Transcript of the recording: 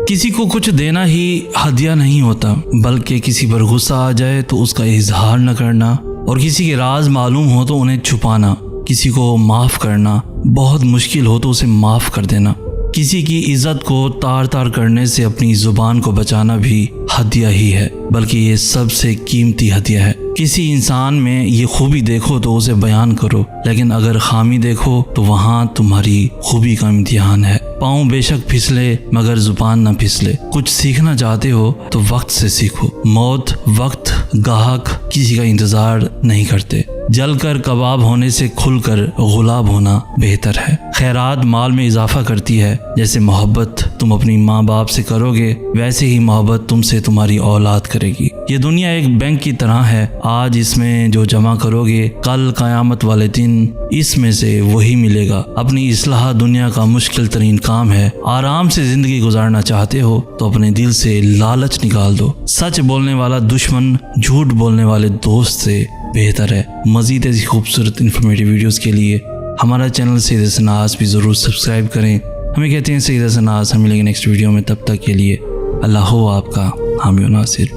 किसी को कुछ देना ही हदिया नहीं होता, बल्कि किसी पर गुस्सा आ जाए तो उसका इजहार न करना, और किसी के राज मालूम हो तो उन्हें छुपाना, किसी को माफ़ करना बहुत मुश्किल हो तो उसे माफ़ कर देना, किसी की इज्जत को तार तार करने से अपनी ज़ुबान को बचाना भी हदिया ही है, बल्कि ये सबसे कीमती हदिया है। किसी इंसान में ये खूबी देखो तो उसे बयान करो, लेकिन अगर खामी देखो तो वहाँ तुम्हारी खूबी का इम्तिहान है। पाँव बेशक फिसले मगर जुबान न फिसले। कुछ सीखना चाहते हो तो वक्त से सीखो। मौत, वक्त, गाहक किसी का इंतज़ार नहीं करते। जलकर कबाब होने से खुलकर गुलाब होना बेहतर है। खैरात माल में इजाफा करती है। जैसे मोहब्बत तुम अपनी माँ बाप से करोगे, वैसे ही मोहब्बत तुमसे तुम्हारी औलाद करेगी। ये दुनिया एक बैंक की तरह है। आज इसमें जो जमा करोगे, कल क़यामत वाले दिन इसमें से वही मिलेगा। अपनी इस्लाह दुनिया का मुश्किल तरीन काम है। आराम से ज़िंदगी गुजारना चाहते हो तो अपने दिल से लालच निकाल दो। सच बोलने वाला दुश्मन झूठ बोलने वाले दोस्त से बेहतर है। मज़ीद ऐसी खूबसूरत इन्फॉर्मेटिव वीडियोस के लिए हमारा चैनल सईद सनाज भी ज़रूर सब्सक्राइब करें। हमें कहते हैं सईद सनाज। हम मिलेंगे नेक्स्ट वीडियो में, तब तक के लिए अल्लाह हो आपका हामी नासिर।